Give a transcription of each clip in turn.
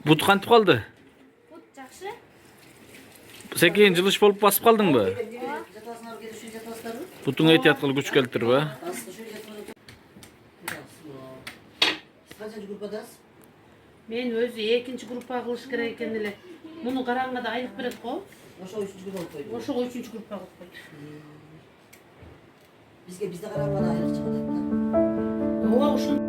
But kantip kaldı. But жақсы. Sen keyin жылыш болуп басып калдың mı? Butun ehtiyatlı güç keltir be. Men өзү экинчи группа кылыш керек экен эле. Муну караңгыда айлык берет го. Ошого 3-cü grup koydu. Ошого 3-cü группа кылып койду. Bizde karambada ayrı çıktı. Ооба ушун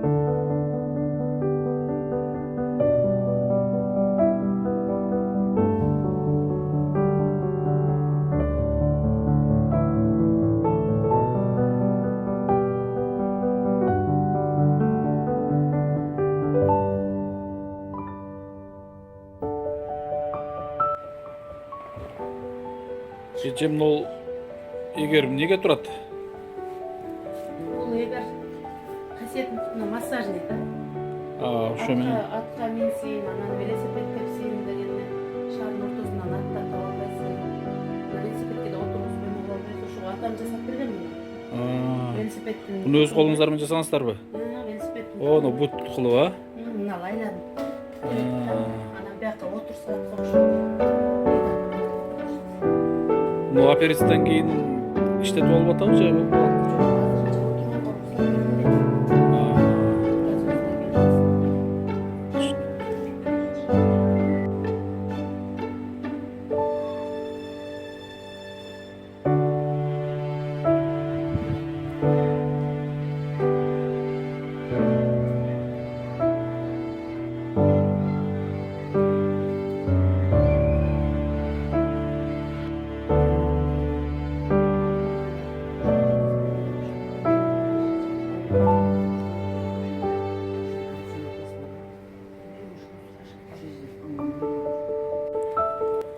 Geçem ol Egerim nege turat? бул эгер касиеттин массажный да. Ошо менен. Атка минсин, анан велосипед тепсин дегенде шаардын ортосунан аттап албайсың. Велосипедке да отургузбай могу албайсың. Ошого атам жасап берген муну. Велосипедтин. Bunu öz kolunuzlar mı жасаңыздарбы? Велосипедтин. Onu but kılıp ha? Мына айланып. Анан бияка отурса ошо. Bu aperisinden keyin işletip olup atabı же?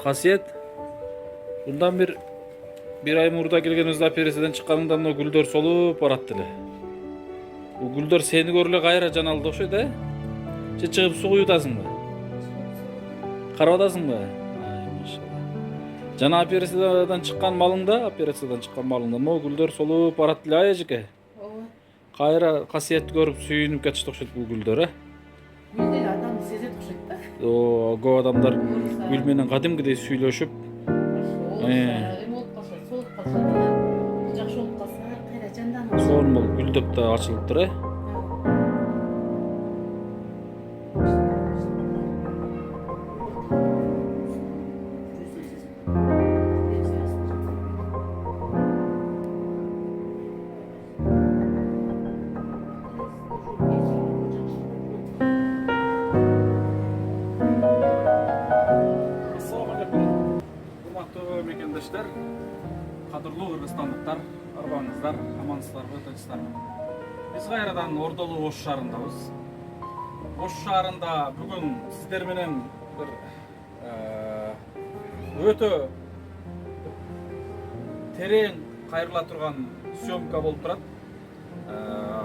Kasiyet, bundan bir ay murda gelgenizde aperisiden çıkanından o güldör solup barattılı. O güldör seni görüle gayra can aldı oşu da. Çıkıp su uyutasın mı? Karavadasın mı? Ay maşallah. Cana aperisiden çıkan malında o güldör solup barattılı ayacık. Gayra kasiyet görüp suyunup kaçtı oşu bu güldör ha. Бизде адам сезет окшойт да. O go adamlar gül menen kadimgidey süйлөшүp Эми болуп калса, солуп калса, жакшы болуп калса, кайра жанданат. сонун болуп гүлдөп да ачылыптыр э. Урматтуу мекендештер, кадырлуу кыргызстандыктар, арбаңыздар, амансыздарбы, тынчсыздарбы? Биз кайрадан Ордолуу Ош шаарындабыз. Ош шаарында бүгүн сиздер менен бир өтө терең кайрыла турган съемка болуп турат.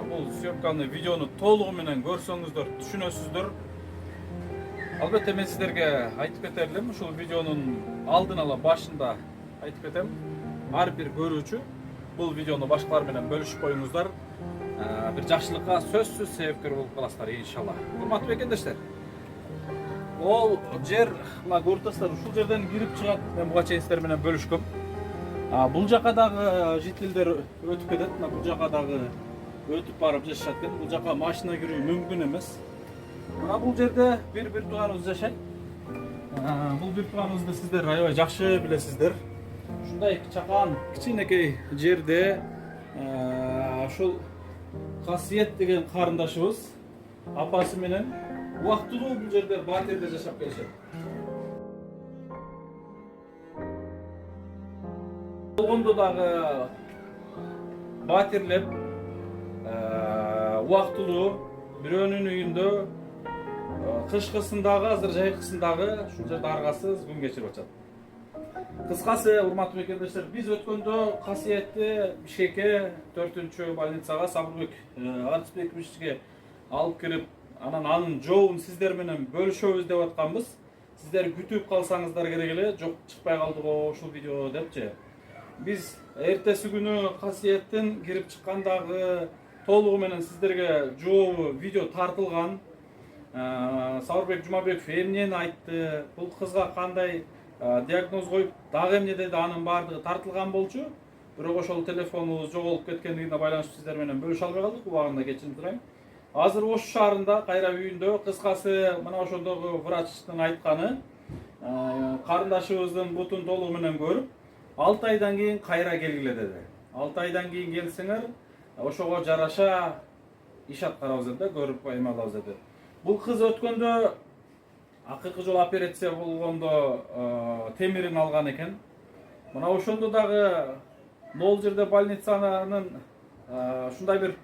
Бул съемканы, видеону толугу менен көрсөңүздөр, түшүнөсүздөр. Албетте мен сиздерге айтып кетер элем, ушул видеонун алдын ала башында айтып кетем. Ар бир көрүүчү бул видеону башкалар менен бөлүшүп коюңуздар. Бир жакшылыкка сөзсүз себепкер болуп каласыздар иншалла. Урматтуу мекендештер. Ол жер, мына көрүп турасыздар, ушул жерден кирип чыгат. Мен буга чейин сиздер менен бөлүшкөм. Бул жака дагы жителдер өтүп кетет. Мына бул жака дагы өтүп барып жашашат экен. Бул жака машина кирүү мүмкүн эмес. Мына бул жерде бир тууганыбыз жашайт. Бул бир тууганыбызды сиздер аябай жакшы билесиздер. Ушундай чакан кичинекей жерде ушул Касиет деген карындашыбыз апасы менен убактылуу бул жерде батирде жашап келишет. Болгондо дагы батирлеп убактылуу бирөөнүн үйүндө кышкысындагы, азыр жайкысындагы ушул жерде аргасыз күн кечирип атат. Кыскасы, урматтуу мекендештер, биз өткөндө Касиетти Бишкекке 4-чү больницага Сабырбек Арыспековичке алып кирип, анын жообун сиздер менен бөлүшөбүз деп атканбыз. Сиздер күтүп калсаңыздар керек эле, жок чыкпай калды го ушул видео депчи. Биз эртеси күнү Касиеттин кирип чыккандагы толугу менен сиздерге жообу видео тартылган. Сауырбек Жумабеков эмнени айтты, бул кызга кандай диагноз коюп, дагы эмне деди, анын баардыгы тартылган болчу. Бирок ошол телефонубуз жоголуп кеткендигине байланыштуу сиздер менен бөлүшө албай калдык. Убагында кечирип турайын. Азыр Ош шаарында кайра үйүндө кыскасы мына ошондогу врачтын айтканы, карындашыбыздын бутун толугу менен көрүп, 6 айдан кийин кайра келгиле деди. 6 айдан кийин келсеңер, ошого жараша иш аткарабыз деди, көрүп эме алабыз деди. Бул кыз өткөндө акыркы жолу операция болгондо темирин алган экен. Мына ошондо дагы могул жерде больницанын ушундай бир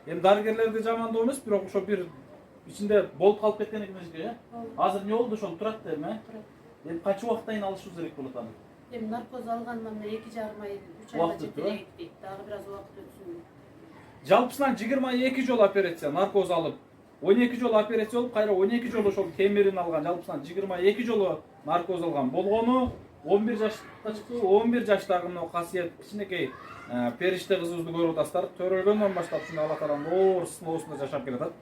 эми дарыгерлерди жамандоо эмес, бирок ошо бир ичинде болуп калып кеткен экен эже. Азыр эмне болду, ошол турат да эми? Эми канча убакыттан кийин алышыбыз керек болот аны? Эми наркоз алгандан 2,5 ай, 3 айга жетелек дейт. Дагы бир аз убакыт өтсүн. Жалпысынан 22 жол операция наркоз алып, 12 жол операция болуп, кайра 12 жол ошол темирин алган, жалпысынан 22 жолу наркоз алган болгону 11 жашта чыкты. 11 жаштагы мына касиет кичинекей периште кызыбызды көрүп атасыздар. Төрөлгөндөн баштап ушундай Алла Тааланын оор сыноосунда жашап келатат.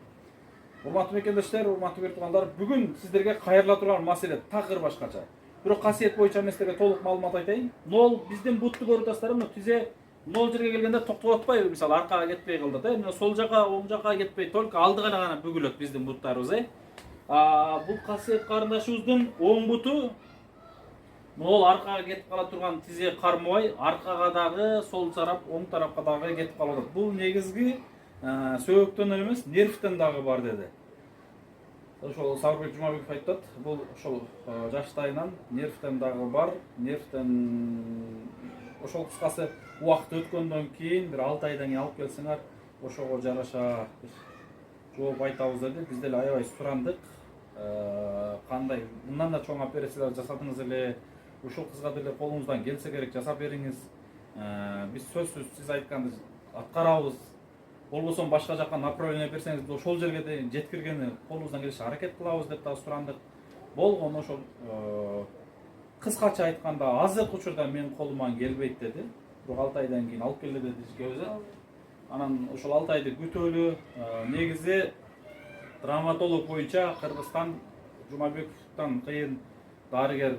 Урматтуу мекендештер, урматтуу бир туугандар, бүгүн сиздерге кайрыла турган маселе такыр башкача. Бирок касиет боюнча мен сиздерге толук маалымат айтайын. Нол биздин бутту көрүп атасыздар, мына тизе нол жерге келгенде токтоп атпайбы, мисалы аркага кетпей калдат, мына сол жака, оң жака кетпей, только алдыга гана бүгүлөт биздин буттарыбыз, Бул касиет карындашыбыздын оң буту нол аркага кетип кала турган тизе кармабай, аркага дагы сол тарап, оң тарапка дагы кетип калып атат. Бул негизги сөөктөн эмес, нервтен дагы бар деди. Ошол Сауырбек Жумабеков айтат, бул ошол жаштайынан нервтен дагы бар, нервтен ошол кыскасы убакыт өткөндөн кийин бир 6 айдан кийин алып келсеңер, ошого жараша жооп айтабыз деди. Биз деле аябай сурандык. Кандай мындан да чоң операциялар жасадыңыз эле, ушул кызга деле колуңуздан келсе керек жасап бериңиз. Биз сөзсүз сиз айтканды аткарабыз. Болбосо башка жака направление берсеңиз, ошол жерге дейин жеткиргени колубуздан келиши аракет кылабыз деп дагы сурандык. Болгону ошол кыскача айтканда азыркы учурда менин колуман келбейт деди. Бирок 6 айдан кийин алып келе деди бизге. Анан ошол 6 айды күтөлү. Негизи травматолог боюнча Кыргызстан Жумабековдон кыйын дарыгер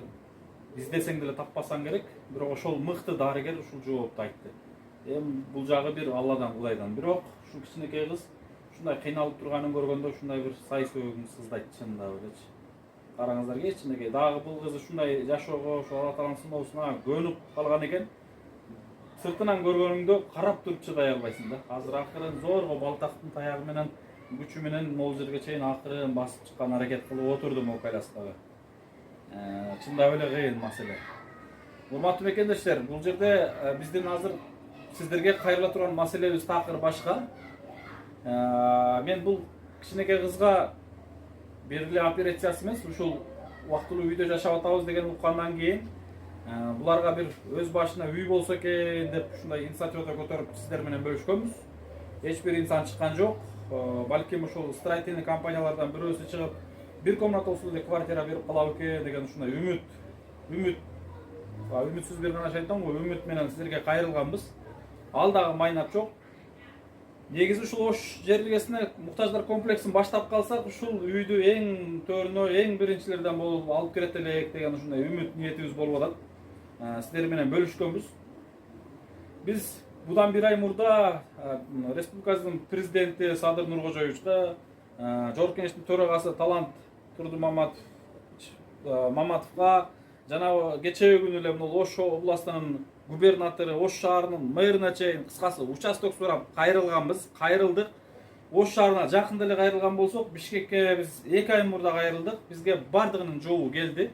издесең деле таппасаң керек. Бирок ошол мыкты дарыгер ушул жоопту айтты. Эми бул жагы бир Алладан, Кудайдан. Бирок ушул кичинекей кыз ушундай кыйналып турганын көргөндө ушундай бир сай сөөгүм сыздайт чынында элечи. Караңыздар, кичинекей дагы бул кыз ушундай жашоого, ошол Алла Тааланын сыноосуна көнүп калган экен. Сыртынан көргөнүңдө карап туруп чыдай албайсың да. Азыр акырын зорго балтактын таягы менен, күчү менен могул жерге чейин акырын басып чыккан аракет кылып отурду могул коляскага. Чындап эле кыйын маселе. Урматтуу мекендештер, бул жерде биздин азыр сиздерге кайрыла турган маселебиз такыр башка. Мен бул кичинекей кызга бир эле операциясы эмес, ушул убактылуу үйдө жашап атабыз деген уккандан кийин буларга бир өз башына үй болсо экен деп ушундай инициативада көтөрүп сиздер менен бөлүшкөнбүз. Эч бир инсан чыккан жок. Балким ушул строительный компаниялардан бирөөсү чыгып, бир комнаталуу эле квартира берип калабы экен деген ушундай үмүтсүз бир гана шайтан го, үмүт менен сиздерге кайрылганбыз. Ал дагы майнат жок. Негизи ушул Ош жерлегесине муктаждар комплексин баштап калсак, ушул үйдү эң төрүнө, эң биринчилерден болуп алып келет элек деген ушундай үмүт ниетибиз болуп атат. Сиздер менен бөлүшкөнбүз. Биз будан бир ай мурда республикабыздын президенти Садыр Нуркожоевичке, Жогорку Кеңештин төрагасы Талант Турдумаматовго жана кечээ күнү эле Ош областынын губернатору, Ош шаарынын мэрine чейин кыскасы участок сурап кайрылганбыз, кайрылдык. Ош шаарына жакын деле кайрылган болсок, Бишкекке биз 2 ай мурда кайрылдык. Бизге бардыгынын жообу келди.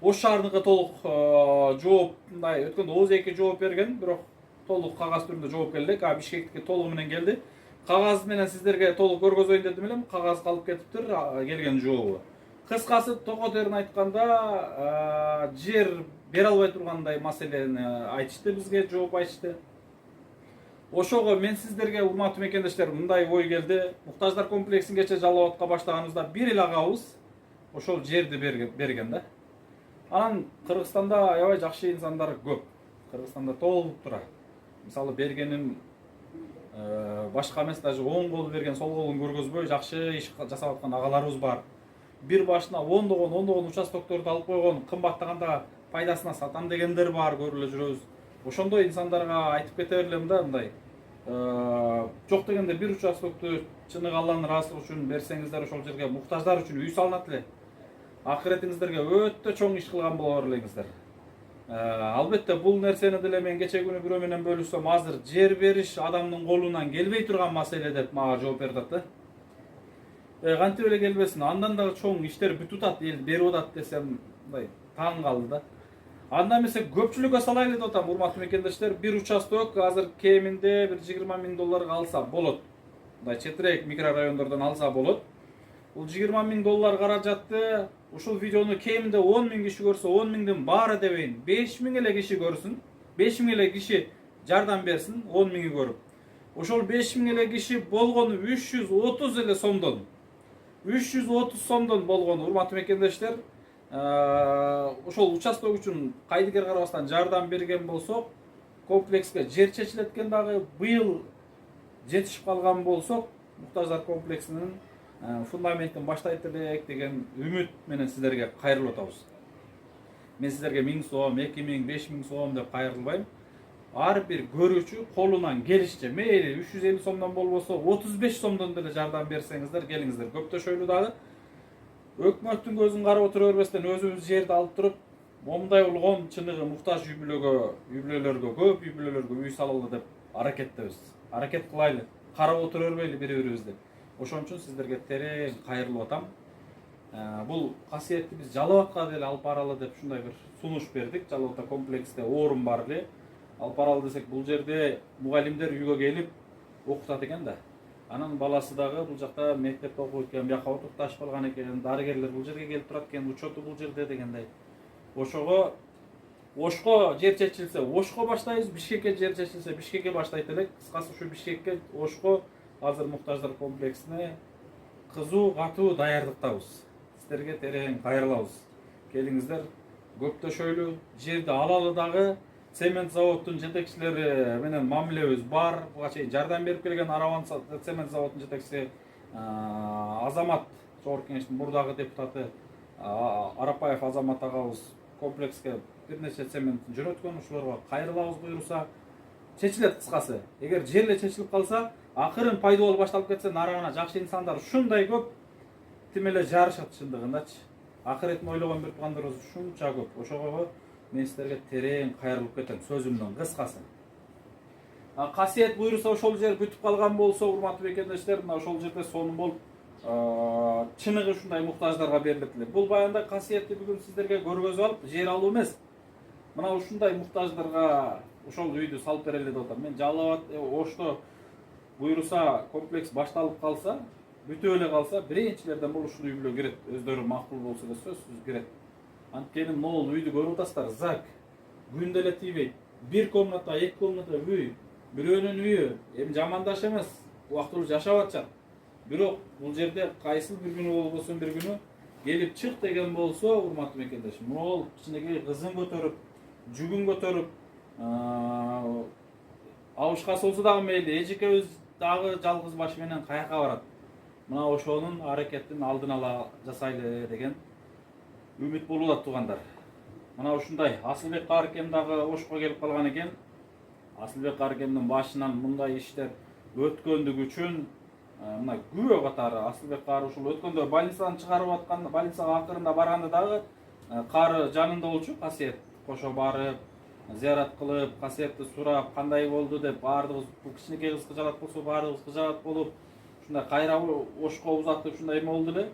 Ош шаарыныкы толук жооп, мындай өткөндө ОЗЭК жооп берген, бирок толук кагаз түрүндө жооп келди. Бишкектики толугу менен келди. Кагаз менен сиздерге толук көргөзөйүн дедим элем, кагаз калып кетиптир, келген жообу. Кыскасы токотерин айтканда, жер бере албай тургандай маселени айтышты, бизге жооп айтышты. Ошого мен сиздерге, урматтуу мекендештер, мындай ой келди. Муктаждар комплексин кече жалап атка баштаганыбызда бир эле агабыз ошол жерди берген да. Анан Кыргызстанда аябай жакшы инсандар көп. Кыргызстанда толуп турат. Мисалы бергеним Башка эмес, даже оң кол берген сол колун көргөзбөй жакшы иш жасап аткан агаларыбыз бар. Бир башына ондогон участокторду алып койгон, кымбаттаганда пайдасына сатам дегендер бар, көрүп эле жүрөбүз. Ошондой инсандарга айтып кете берлем да, мындай. Жок дегенде бир участокту чыныгы Алланын ыраазычылыгы үчүн берсеңиздер, ошол жерге муктаждар үчүн үй салынат эле. Акыретиңиздерге өтө чоң иш кылган боло берлеңиздер. Албетте бул нерсени деле мен кече күнү бирөө менен бөлүшсөм, азыр жер бериш адамдын колунан келбей турган маселе деп мага жооп берип атат да. Кантип эле келбесин, андан да чоң иштер бүтүп атат, эл берип атат десем, мындай таң калды да. Анда эмесе көпчүлүккө салайлы деп атам, урматтуу мекендештер. Бир участок азыр кеминде бир 20 000 долларга алса болот. Мындай четирээк микрорайондордон алса болот. Бул 20 000 доллар каражатты ушул видеону кеминде 10 000 киши көрсө, 10 000дин баары дебейин, 5 000 эле киши көрсүн. 5 000 эле киши жардам берсин, 10 000 көрүп. Ошол 5 000 эле киши болгону 330 эле сомдон. 330 сомдон болгону, урматтуу мекендештер. Ошол участок үчүн кайдыгер карабастан жардам берген болсок, комплекске жер чечилет экен дагы, быйыл жетишип калган болсок, муктаждар комплексинин фундаментин баштайт элек деген үмүт менен сиздерге кайрылып атабыз. Мен сиздерге 1000 сом, 2000, 5000 сом деп кайрылбайм. Ар бир көрүүчү колунан келишче, мейли 350 сомдон болбосо 35 сомдон деле жардам берсеңиздер, келиңиздер. Көптөшөйлү дагы өкмөттүн көзүн карап отура бербестен өзүбүз жерди алып туруп, момундай улгон чыныгы муктаж үй-бүлөлөргө, көп үй-бүлөлөргө үй салалы деп аракеттебиз. Аракет кылайлы, карап отура бербейли бири-бирибизди. Ошон үчүн сиздерге терең кайрылып атам. Бул касиетти биз Жалал Абадка деле алып баралы деп ушундай бир сунуш бердик. Жалал Абадта комплексте орун бар эле. Алып баралы десек, бул жерде мугалимдер үйгө келип окутат экен да. Анын баласы дагы бул жакта мектепте окуйт экен, бияка отукташып калган экен, дарыгерлер бул жерге келип турат экен, учету бул жерде дегендей. Ошого Ошко жер чечилсе, Ошко баштайбыз, Бишкекке жер чечилсе, Бишкекке баштайт элек. Кыскасы ушу Бишкекке, Ошко азыр муктаждар комплексине кызуу, катуу даярдыктабыз. Сиздерге терең кайрылабыз. Келиңиздер, көптөшөйлү, жерди алалы дагы. Цемент заводдун жетекчилери менен мамилебиз бар. Буга чейин жардам берип келген Араван цемент заводдун жетекчиси Азамат, жогорку кеңештин мурдагы депутаты Арапаев Азамат агабыз комплекске бир нече цементин жөнөткөн. Ушуларга кайрылабыз буйруса. Чечилет кыскасы. Эгер жер эле чечилип калса, акырын пайдалуу башталып кетсе, нарыгына жакшы инсандар ушундай көп тим эле жарышат чындыгындачы. Акыретін ойлогон бир туугандарыбыз ушунча көп. Ошого мен сиздерге терең кайрылып кетем, сөзүмдүн кыскасы. Касиет буйруса ошол жер бүтүп калган болсо, урматтуу мекендештер, мына ошол жерде сонун болуп, чыныгы ушундай муктаждарга берилет эле. Бул баягындай касиетти бүгүн сиздерге көргөзүп алып, жер алуу эмес. Мына ушундай муктаждарга ошол үйдү салып берели деп атам. Мен Жалал Абад, Ошто буйруса комплекс башталып калса, бүтүп эле калса, биринчилерден бул ушул үй бүлө кирет. Өздөрү макул болсо да сөзсүз кирет. Анткени могул үйдү көрүп атасыздар, зак. Күндө эле тийбейт. Бир комната, 2 комната үй, бирөөнүн үйү, эми жамандаш эмес, убактылуу жашап атышат. Бирок бул жерде кайсыл бир күнү болбосун бир күнү келип чык деген болсо, урматтуу мекендеш, могул кичинекей кызын көтөрүп, жүгүн көтөрүп, абышка болсо дагы мейли, эжекебиз дагы жалгыз баш менен каяка барат. Мына ошонун аракетин алдын ала жасайлы деген үмүт болуп атат туугандар. Мына ушундай Асылбек Карыкем дагы Ошко келип калган экен. Асылбек Карыкемдин башынан мындай иштер өткөндүгү үчүн мына күбө катары Асылбек Кары ушул өткөндө больницадан чыгарып аткан, больницага акырында барганда дагы Кары жанында болчу, касиет кошо барып, зыярат кылып, касиетти сурап, кандай болду деп, баардыгыбыз бул кичинекей кыз кыжалат болсо, баардыгыбыз кыжалат болуп, ушундай кайра Ошко узатып ушундай эме болду эле.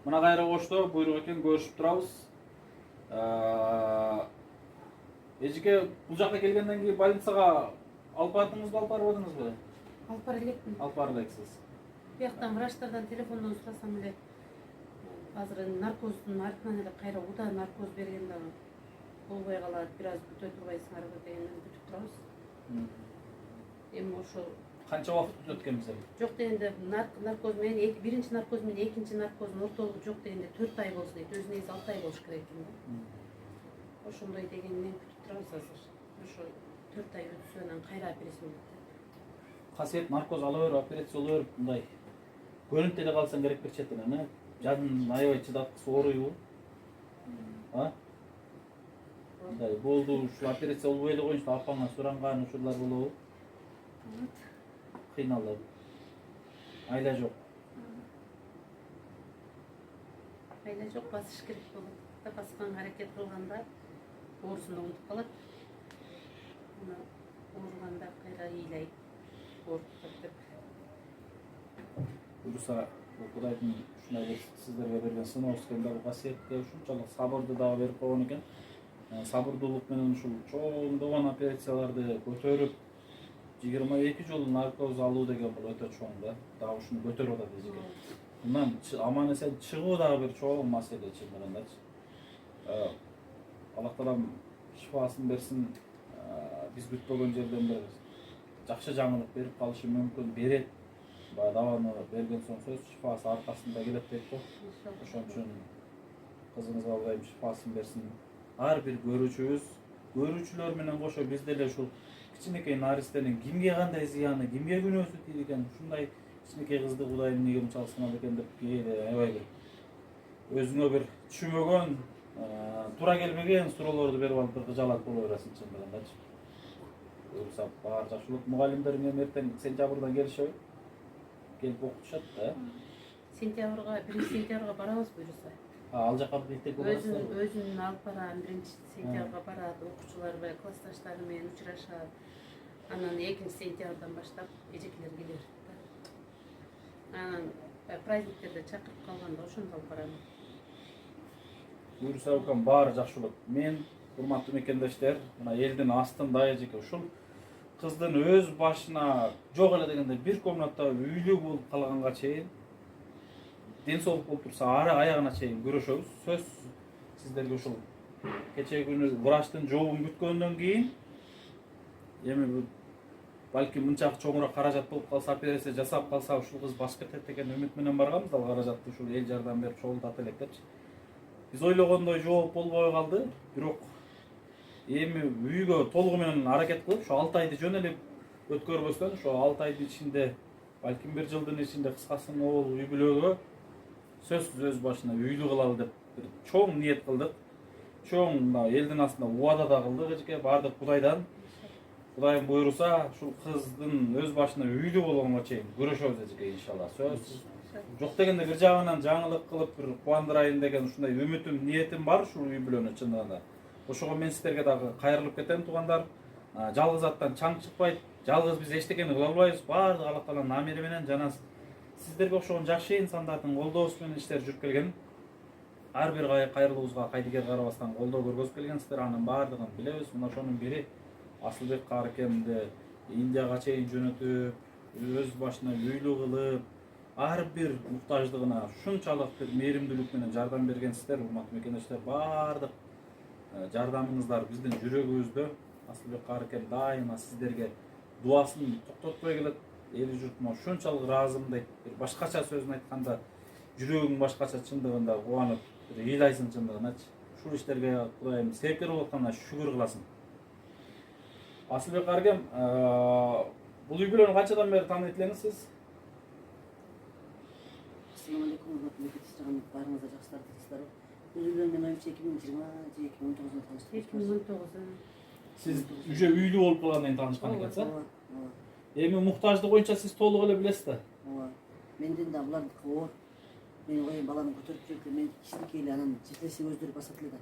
Мына кайра Ошто буйрук экен, көрүшүп турабыз. Эжеке бул жакка келгенден кийин больницага алып бардыңызбы, алып барбадыңызбы? Алып бара элекмин. Алып бара элексиз. Бияктан врачтардан телефондон сурасам эле, азыр наркоздун артынан эле кайра уда наркоз берген дагы болбой калат, бир аз бүтө турбайсыңарбы дегенден бүтүп турабыз. Эми ошо Канча убакыт бүтөт экен мисалы? жок дегенде наркоз менен биринчи наркоз менен экинчи наркоздун ортолугу жок дегенде 4 ай болсун дейт. Өзү негизи 6 ай болуш керек экен да. Ошондой дегенинен күтүп турабыз азыр. Ошо 4 ай өтсө анан кайра операцион Kasiyet narkoz alıver, operasiya oluver bunday. Könüp dele kalsan gerek bir çetin ana. Canın ayvay çıdatqысы ооруйбу? Ha? Bunday boldu, şu operasiya olуп эле коюнчу апаңа суранган ушулар болобу? Кыйналып. Айла жок. Ayla çok basış керек болот. Da баскан hareket кылганда оорусунда унутуп калат. Аны оорuganda кайра ыйлайт. Ооруп деп. Буюрса, Кудайдын ушундай бир сиздерге берген сыноо эскенде бул касиетке ушунчалык сабырды дагы берип койгон экен. Сабырдуулук менен ушул чоңдогон операцияларды көтөрүп 22 жыл наркоз алуу деген бул өтө чоң да. Дагы ушуну көтөрүп атат экен. Bundan aman esen çıgığı da bir çoğun mesele çimdirindeç. Allah talam şifasını versin. Biz bütbөгөн жерден bir жақсы жаңылык берип калышы мүмкүн берет. Даваны берген соң сөз шифасы аркасында келет дейт го. Ошон үчүн кызыңызга Кудайым шифасын берсин. Ар бир көрүүчүлөр менен кошо биз деле ушул кичинекей наристенин кимге кандай зыяны, кимге күнөөсү тийди экен, ушундай кичинекей кызды Кудайым эмнеге мынчалык сынады экен деп кээде аябай бир өзүңө бир түшүнбөгөн, туура келбеген суроолорду берип алып бир кыжалат боло бересиң чындыгындачы. Буюрса баары жакшылык мугалимдер менен эртең сентябрда келишеби? Келип окутушат да. Сентябрга, 1-сентябрга барабыз буюрса. Ал жака биттек боласыздар. Өзүн алып барам, 1-сентябрга барат, окуучулар менен классташтары менен учурашат. Анан 2-сентябрдан баштап эжекелер келер. Анан праздниктерде чакырып калганда ошондо алып барам. Буюрса укам баары жакшылык. Мен урматтуу мекендештер, мына элдин астында эжеке ушул кыздын өз башына жок эле дегенде бир комнатта үйлүү болуп калганга чейин ден соолук болуп турса ары аягына чейин көрөшөбүз. Сөз сиздерге ушул кечеги күнү врачтын жообун бүткөндөн кийин эми балки мынча чоңураак каражат болуп калса, операция жасап калса ушул кыз баш кетет деген үмүт менен барганбыз. Ал каражатты ушул эл жардам берип чогултат элек депчи. Биз ойлогондой жооп болбой калды. Бирок эми үйгө толугу менен аракет кылып, ошо 6 айды жөн эле өткөрбөстөн, ошо 6 айдын ичинде, балким 1 жылдын ичинде кыскасын ол үй бүлөгө сөзсүз өз башына үйлүү кылалы деп бир чоң ниет кылдык. Чоң элдин астында убада да кылдык эжеке, баардык Кудайдан. Кудайым буйруса, ушул кыздын өз башына үйлүү болгонго чейин көрөшөбүз эжеке иншалла. Сөз жок дегенде бир жагынан жаңылык кылып бир кубандырайын деген ушундай үмүтүм, ниетим бар ушул үй бүлөнү чындыгында. Ошого мен сиздерге дагы кайрылып кетем туугандар. Жалгыз аттан чаң чыкпайт. Жалгыз биз эчтекени кыла албайбыз. Баардык Алла Тааланын амири менен жана сиздерге окшогон жакшы инсандардын колдоосу менен иштер жүрүп келген. Ар бир кайрылуубузга кайдыгер карабастан колдоо көргөзүп келгенсиздер. Анын баардыгын билебиз. Мына ошонун бири Асылбек кааракемди Индияга чейин жөнөтүп, өз башына үйлүү кылып, ар бир муктаждыгына ушунчалык бир мээримдүүлүк менен жардам бергенсиздер. Урматтуу мекендештер, баардык жардамыңыздар биздин жүрөгүбүздө. Асылбек кааракем дайыма сиздерге дуасын токтотпой келет. Эли журтума ушунчалык ыраазымын дейт. Бир башкача сөзүн айтканда жүрөгүң башкача чындыгында кубанып, бир ыйлайсың чындыгыначы. Ушул иштерге Кудайым сепкер болуп атканына шүгүр кыласың. Асылбек кааракем, бул үй бүлөнү канчадан бери тааныйт элеңиз сиз? Assalamu alaikum, мекендештер, баарыңыздар жакшы тартыпсыздар. Бул үй бүлөнү мен оюмча 2020 же 2019-да тааныштым. 2019. Сиз уже үйлүү болуп калгандан кийин таанышкан экенсиз. Эми муктаждык боюнча сиз толук эле билесиз да? Ооба. Менден да булардыкы оор. Мен коюм баланы көтөрүп жүрүп, мен кичинекей эле анан жетелеси өздөрү басат эле да.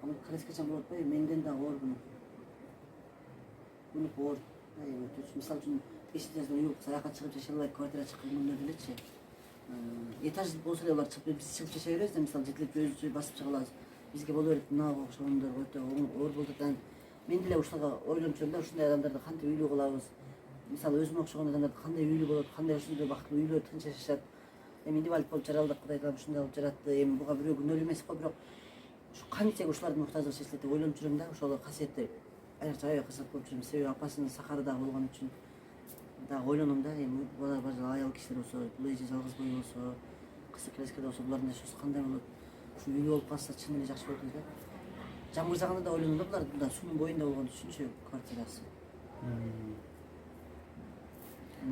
Аны кырыскачан болуп атпайбы? Менден да оор буну. Буну оор. Мисалы үчүн кечинде уюп саякат чыгып жашай албайт, квартира чыккан күндөр делечи. Этаж болсо эле алар чыгып, биз чыгып жашай беребиз да, мисалы жетелеп өзүбүз басып чыга алабыз. Бизге боло берет, мынага окшогондор өтө оор болуп атат. Мен деле ушуга ойлонуп жүрөм да, ушундай адамдарды кантип үйлүү кылабыз? Мисалы өзүмө окшогон адамдар кандай үйлүү болот, кандай ушундай бактылуу үйлөр тынч жашашат. Эми инвалид болуп жаралдык, Кудай таалам ушундай кылып жаратты. Эми буга бирөө күнөөлүү эмес го, бирок ушу канча ушулардын муктаждыгы чечилет деп ойлонуп жүрөм да. Ошол касиетти айрыкча аябай кызык болуп жүрөм. Себеби апасынын сахары дагы болгон үчүн дагы ойлоном да. Эми бала аял кишилер болсо, бул эже жалгыз бой болсо, кызы келескеде болсо, булардын жашоосу кандай болот? Ушу үйлүү болуп калса чын эле жакшы болот да. Жамгыр жагында да ойлоном да, булар мында суунун боюнда болгон үчүнчү квартирасы.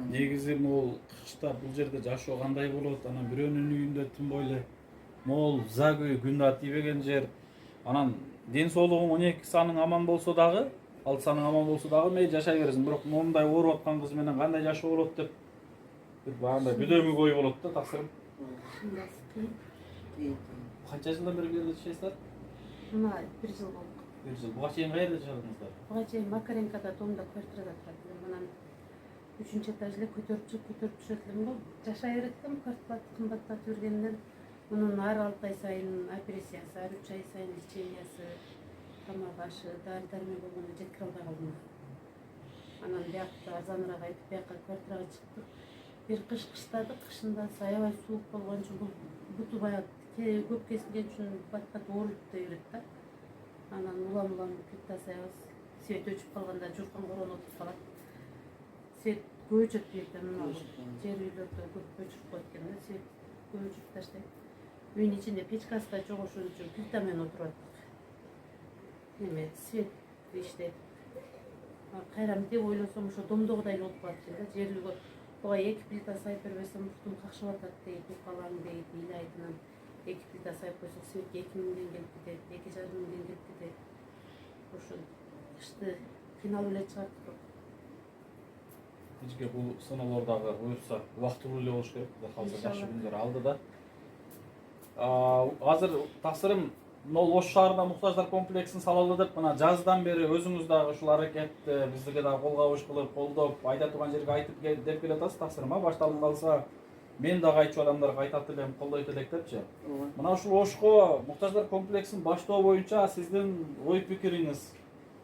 Негизи могул кышта бул жерде жашоо кандай болот? Анан бирөөнүн үйүндө түн бою могул загүй күн да тийбеген жер. Анан ден соолугуң 12 саның аман болсо дагы, 6 саның аман болсо дагы мей жашай бересиң. Бирок момундай ооруп аткан кыз менен кандай жашоо болот деп бир багандай бүдөмүк ой болот да таксырым. Шындасы кыйын. Канча жылдан бери бул жерде жашайсыздар? Мына 1 жыл болду. 1 жыл. Буга чейин каерде жашадыңыздар? Буга чейин Макаренкада домда квартирада турат элем. Анан 3-чү этаж эле көтөрүп түшөт элем го. Жашай берет элем, квартираларды кымбаттатып бергенден. Мунун ар 6 ай сайын операциясы, ар 3 ай сайын лечениясы, тамак ашы, дары-дармек болгондо жеткире албай калдым. Анан биякта арзаныраак айтып биякка квартирага чыктык. Бир кыш кыштадык, кышында аябай суук болгон үчүн буту баягы көп кесилген үчүн бат-бат ооруп берет да. Анан улам плита саябыз, свет өчүп калганда журкан короон отуруп калат. Свет көчөт бийектен мына жер үйлөрдө көп өчүрүп коет экен да, свет көчүп таштайт. Үйүнүн ичинде печкасы да жок, ошон үчүн плита менен отуруп аттык. Неме свет иштейт. Кайра мынтип ойлосом ошо домдогудай эле болуп калат экен да, жер үйгө буга 2 плита сайып бербесем муртум какшып атат дейт, укалаң дейт, ыйлайт. Анан 2 плита сайып койсок светке 2000 теңге келип кетет, 2,5 мың теңге келип кетет. Ошо кышты кыйналып эле чыгаттык. Кичке бул сыноолор дагы буюрса убактылуу эле болуш керек. Кудай калса жакшы күндөр алды да. Азыр таксырым Ош шаарына муктаждар комплексин салалы деп мына жаздан бери өзүңүз дагы ушул аракетти бизге дагы кол кабыш кылып, колдоп, айта турган жерге айтып деп келатасыз таксырым. Башталып калса мен дагы айтчу адамдарга айтат элем, колдойт элек депчи. Мына ушул Ошко муктаждар комплексин баштоо боюнча сиздин ой пикириңиз.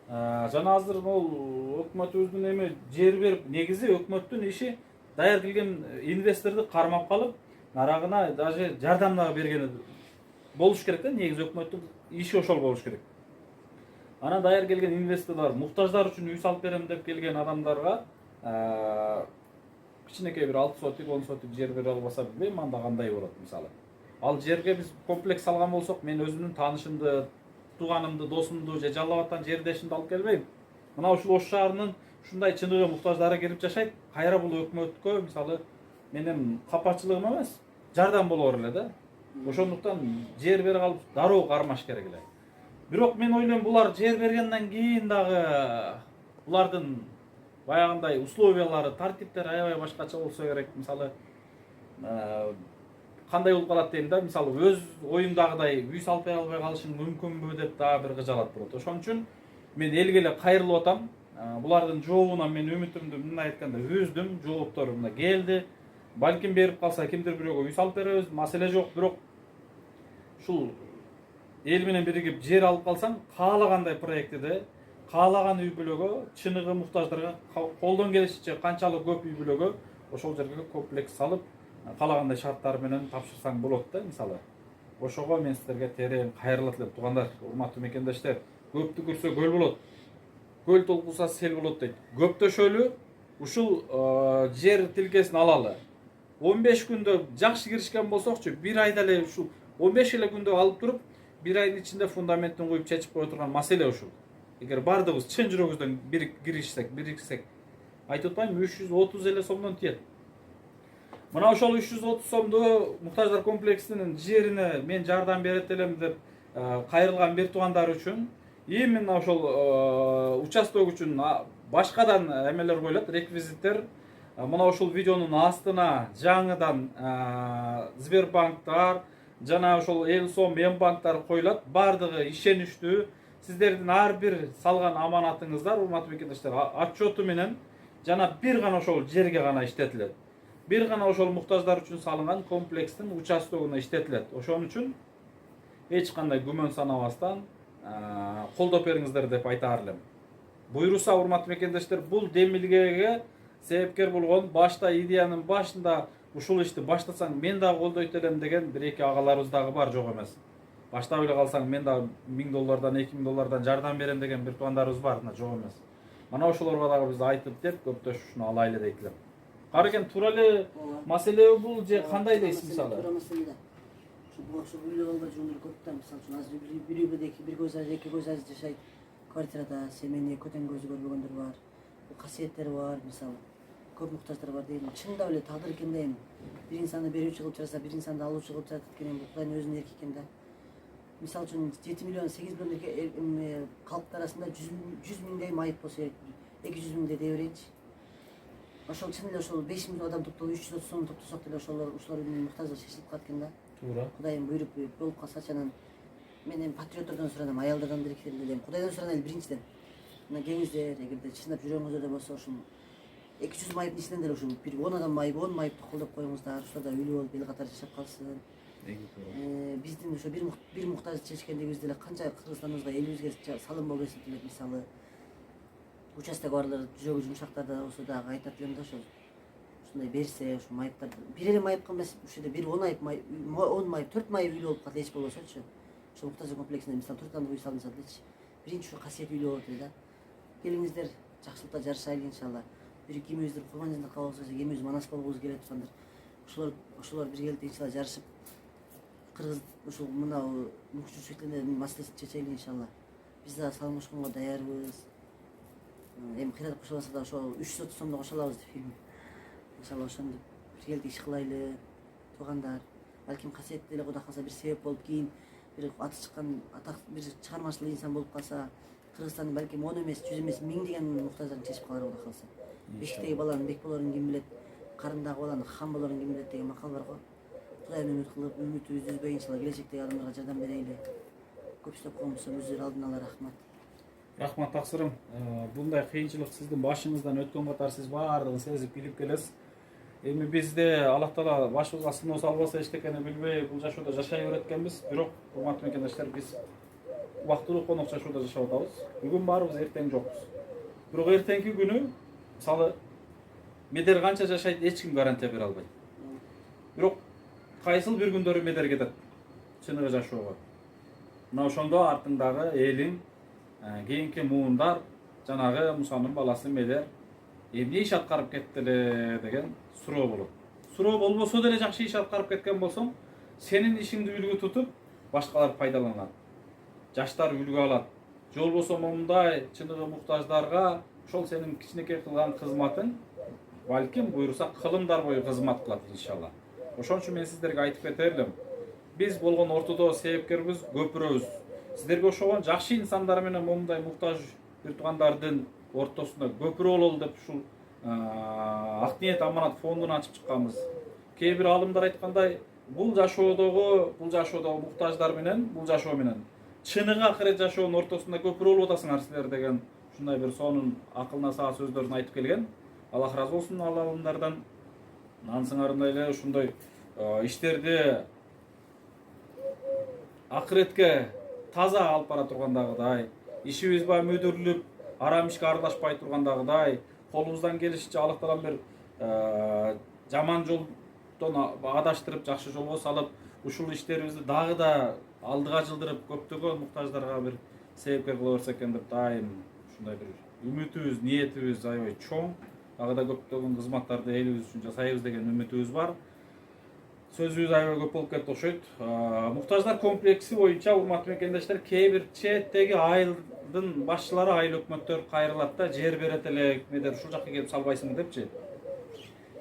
Жана азыр бул өкмөтүбүздүн эми жер берип, негизи өкмөттүн иши даяр келген инвесторду кармап калып, нарагына даже жардам дагы бергени болуш керек да, негизи өкмөттүн иши ошол болуш керек. Ана даяр келген инвесторлор муктаждар үчүн үй салып берем деп келген адамдарга кичинекей бир 6 сотик, 10 сотик жер бере албаса билбейм, анда кандай болот мисалы. Ал жерге биз комплекс салган болсок, мен өзүмдүн таанышымды, тууганымды, досумду же жалдап аткан жердешимди алып келбейм. Мына ушул Ош шаарынын ушундай чыныгы муктаждары келип жашайт. Кайра бул өкмөткө мисалы менин капачылыгым эмес, жардам болор эле да. Ошондуктан жер бере калып дароо кармаш керек эле. Бирок мен ойлойм, булар жер бергенден кийин дагы булардын баягындай условиялары, тартиптери аябай башкача болсо керек. Мисалы кандай болуп калат дейм да, мисалы өз оюңдагыдай үй салып бере албай калышың мүмкүнбү деп дагы бир кыжалат болот. Ошон үчүн мен элге эле кайрылып атам. Булардын жообуна мен үмүтүмдү мындай айтканда үздүм, жооптору мына келди. Балким берип калса кимдир бирөөгө үй салып беребиз, маселе жок. Бирок ушул эл менен биригип жер алып калсаң, каалагандай проектиде, каалаган үй бүлөгө, чыныгы муктаждарга колдон келишинче канчалык көп үй бүлөгө ошол жерге комплекс салып, каалагандай шарттар менен тапшырсаң болот да, мисалы. Ошого мен сиздерге терең кайрылат элем, туугандар, урматтуу мекендештер. Көптү көрсө көл болот. Көл толкуса сел болот дейт. Көптөшөлү ушул жер тилкесин алалы. 15 күндө жакшы киришкен болсокчу, 1 айда эле ушул 15 эле күндө алып туруп, 1 айдын ичинде фундаменттин коюп чечип кое турган маселе ушул. Эгер бардыгыбыз чын жүрөгүбүздөн бириксек, айтып атпайм, 330 эле сомдон тиет. Мына ошол 330 сомду муктаждар комплексинин жерине мен жардам берет элем деп кайрылган бир туугандар үчүн именно ошол участок үчүн башкадан эмелер коюлат, реквизиттер. Мына ушул видеонун астына жаңыдан Сбербанктар жана ошол Элсом, Мбанктар коюлат. Бардыгы ишеничтүү. Сиздердин ар бир салган аманатыңыздар, урматтуу мекендештер, отчету менен жана бир гана ошол жерге гана иштетилет. Бир гана ошол муктаждар үчүн салынган комплекстин участогуна иштетилет. Ошон үчүн эч кандай күмөн санабастан колдоп бериңиздер деп айтаар элем. Буйруса, урматтуу мекендештер, бул демилгеге себепкер болгон, башта идеянын башында ушул ишти баштасаң мен дагы колдойт элем деген бир-эки агаларыбыз дагы бар, жок эмес. Баштап эле калсаң мен дагы $1000, $2000 жардам берем деген бир туугандарыбыз бар, жок эмес. Мана ошолорго дагы биз айтып деп көптөш ушуну алайлы дейт элем. Кара экен, туура эле маселе бул же кандай дейсиз мисалы? Туура маселе да. Ошо үйлөп албай жүргөндөр көп да, мисалы үчүн азыр бир үйдө бир көз аз, эки көз аз жашайт. Квартирада семейный көтөн көзү көрбөгөндөр бар. Бул касиеттери бар, мисалы. көп muhtaçlar var дейм. Чынында эле тагдыр экен дейм. Bir insanı берүүчү кылып чыгарса, bir insanı алуучу кылып чыгарат экен. Бул Кудайдын өзүнүн эрки экен да. Мисалы үчүн 7 миллион 8 миллион калктын арасында 100 миңдей майып болсо керек. 200 миңдей дей берейинчи. Ошол чын эле ошол 5 миң адам топтолуп 330 сом топтосок деле ушулардын муктаждыгы чечилип калат экен да. Туура. Кудайым буйруп болуп калсачы анан мен эми патриоттордон сурадым, аялдардан деле дедим. Кудайдан сурадан эле биринчиден. Мына келиңиздер, эгерде чындап жүрөгүңүздө болсо ушул 200 майыптын ичинен деле ушул бир 10 адам майып, 10 майыпты колдоп коюңуздар. Ушуларда үйлүү болуп эл катары жашап калсын. Биздин ошо бир муктаж чечкендигибизде эле канча Кыргызстаныбызга элибизге салым болуп эсептелет. Мисалы участок барлар жүрөгү жумшактарда болсо дагы айтат элем да ошо ушундай берсе, ошо майыптарды бир эле майыпка эмес, ушул жерде бир 10 майып, 4 майып үйлүү болуп калса эч болбосочу. Ошо муктаждык комплексинде мисалы 4 адам үй салынса делечи. Биринчи ушу касиет үйлүү болот да. Келиңиздер, жакшылыкта жарышайлы иншалла. Бир кимибиздир курмандык кабыл кылса, кимибиз манас болгубуз келет турсаңдар. Ошолор бир келип иншалла жарышып Кыргыз ушул мына мүмкүнчүлүктөрүн маселесин чечели иншалла. Биз да салым кошконго даярбыз. Эми кыйрат кошо алса да ошо 330 сомдо кошо алабыз деп. Иншалла ошондо бир келип иш кылайлы. Туугандар, балким касиет деле Кудай калса бир себеп болуп кийин бир аты чыккан атак бир чыгармачыл инсан болуп калса, Кыргызстандын балким 10 эмес, 100 эмес, 1000 деген муктаждарын чечип калар Кудай калса. Бешиктеги баланын бек болорун ким билет, карындагы баланын хан болорун ким билет деген макал бар го. Кудайдан үмүт кылып, үмүтүбүздү үзбөй иншалла келечектеги адамдарга жардам берели. Көпчүлүк коомчусу өздөрү алдын ала рахмат. Рахмат тақсырым. Бұндай қиыншылық сіздің башыңыздан өткен қатар сіз барлығын сезіп биліп келесіз. Эми бизде Аллах Таала башыбызга сыноо салбаса эчтекени билбей бул жашоодо жашай береткенбиз. Бирок урматтуу мекендештер, биз убактылуу конок жашоодо жашап атабыз. Бүгүн барбыз, эртең жокпуз. Бирок эртеңки күнү мисалы медер канча жашайт эч ким гарантия бере албайт. Бирок кайсыл бир күндөрү медер кетет чыныгы жашоого. Мына ошондо артыңдагы элиң, кийинки муундар, жанагы Мусанын баласы медер эмне иш аткарып кетти эле деген суроо болот. Суроо болбосо деле жакшы иш аткарып кеткен болсоң, сенин ишиңди үлгү тутуп башкалар пайдаланат. Жаштар үлгү алат. Же болбосо момундай чыныгы муктаждарга ошол сенин кичинекей кылган кызматың балким буйруса кылымдар бою кызмат кылат иншалла. Ошон үчүн мен сиздерге айтып кетер элем. Биз болгон ортодо себепкербиз, көпүрөбүз. Сиздерге ошогон жакшы инсандар менен момундай муктаж бир туугандардын ортосунда көпүрө бололу деп ушул ак ниет аманат фондун ачып чыкканбыз. Кээ бир алымдар айткандай, бул жашоодогу муктаждар менен, бул жашоо менен чыныгы акырет жашоонун ортосунда көпүрө болуп атасыңар силер деген ушундай бир сонун акылына саа сөздөрүн айтып келген. Аллах разы болсун ал алымдардан. Ансыңарындай эле ушундай иштерди акыретке таза алып бара тургандагыдай, ишибиз баягы мөдүрлүп, арам ишке аралашпай тургандагыдай, колубуздан келишинче Аллах Таалам бир жаман жолдон адаштырып, жакшы жолго салып, ушул иштерибизди дагы да алдыга жылдырып, көптөгөн муктаждарга бир себепкер кыла берсе экен деп дайым ушундай бир үмүтүбүз, ниетибиз аябай чоң. Дагы да көптөгөн кызматтарды элибиз үчүн жасайбыз деген үмүтүбүз бар. Сөзүбүз аябай көп болуп кетти окшойт. Муктаждар комплекси боюнча урматтуу мекендештер, кээ бир четтеги айылдын башчылары, айыл өкмөттөр кайрылат да, жер берет элек, медер ушул жакка келип салбайсыңбы депчи.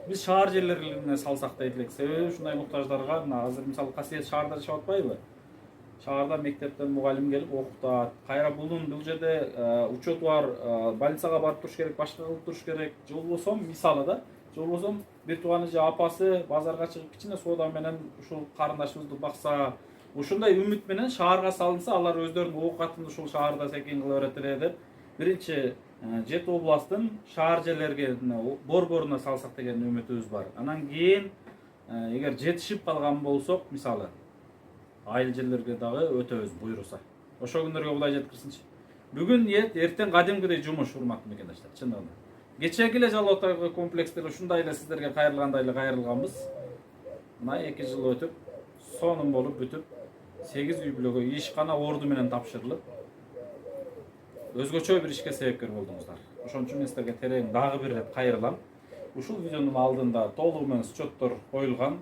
Биз шаар жерлерине салсак дейт элек. Себеби ушундай муктаждарга мына азыр мисалы касиет шаарда жашап атпайбы? Шаарда мектептен мугалим келип окутат. Кайра бул жерде учету бар, больницага барып туруш керек, башка кылып туруш керек. Же болбосо мисалы да, же болбосо бир тууганы же апасы базарга чыгып кичине соода менен ушул карындашыбызды бакса, ушундай үмүт менен шаарга салынса, алар өздөрүнүн оокатын ушул шаарда секин кыла берет эле деп, биринчи Жети областтын шаар жерлерге борборуна салсак деген үмүтүбүз бар. Анан кийин эгер жетишип калган болсок, мисалы айыл жерлерге дагы өтөбүз буйруса. Ошол күндөргө Кудай жеткирсинчи. Бүгүн ниет, эртең кадимкидей жумуш, урматтуу мекендештер, чындыгында. Кечээки эле Жалал комплексте ушундай эле сиздерге кайрылгандай эле кайрылганбыз. Мына 2 жыл өтүп, сонун болуп бүтүп, 8 үй бүлөгө ишкана орду менен тапшырылып, өзгөчө бир ишке себепкер болдуңуздар. Ошон үчүн мен сиздерге терең дагы бир рет кайрылам. Ушул видеонун алдында толугу менен счеттор коюлган.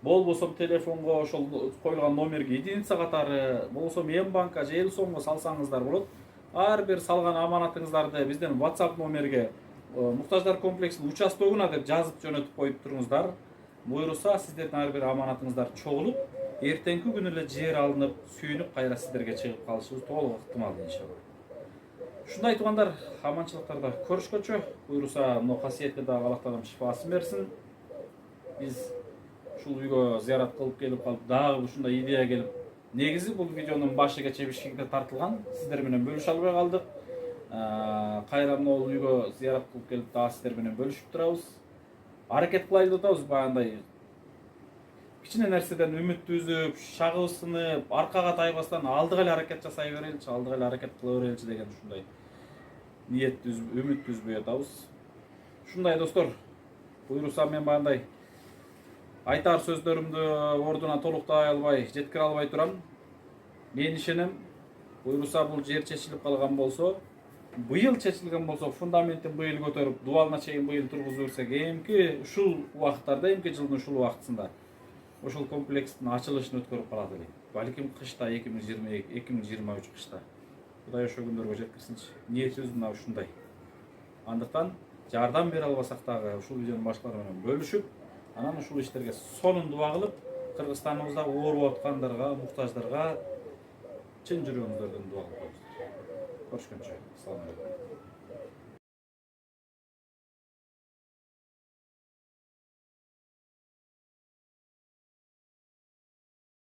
Болбосо телефонго ошол коюлган номерге единица катары, болбосо Мембанкка же Элсонго салсаңыздар болот. Ар бир салган аманатыңыздарды бизден WhatsApp номерге Muhtаждар комплексінің участогуна деп жазып жөнөтүп коюп туруңуздар. Буйруса сиздердин ар бир аманатыңыздар чогулуп, эртеңки күнү эле жер алынып, сүйүнүп кайра сиздерге чыгып калышыбыз толук ыктымал иншалла. Ушундай туугандар, аманчылыктарда көрүшкөнчө, буйруса мына касиетке дагы Аллах таалам шифасын берсин. Биз ушул үйгө зыярат кылып келип калып, дагы ушундай идея келип, негизи бул видеонун башы кече Бишкекте тартылган, сиздер менен бөлүшө албай калдык. Кайра могул үйгө зыярат кылып келип дагы сиздер менен бөлүшүп турабыз. Аракет кылайлы деп атабыз, баягындай кичине нерседен үмүттү үзүп, шагыбыз сынып, аркага тайбастан алдыга эле аракет жасай береличи, алдыга эле аракет кыла береличи деген ушундай ниетти үмүттү үзбөй атабыз. Ушундай достор, буйруса мен баягындай айтар сөздөрүмдү ордуна толуктай албай, жеткире албай турам. Мен ишенем, буйруса бул жер чечилип калган болсо, быйыл чечилген болсо, фундаментин быйыл көтөрүп, дубалына чейин быйыл тургузуп берсек, эмки ушул убакыттарда, эмки жылдын ушул убактысында ошол комплекстин ачылышын өткөрүп калат элек. Балким кышта 2022-2023 кышта. Кудай ошол күндөргө жеткирсинчи. Ниетибиз мына ушундай. Андыктан жардам бере албасак дагы ушул видеонун башкалары менен бөлүшүп, анан ушул иштерге сонун дуба кылып, Кыргызстаныбызда ооруп аткандарга, муктаждарга чын жүрөгүңүздөрдөн дуба кылып коюңуздар. Көрүшкөнчө. Assalamu alaikum.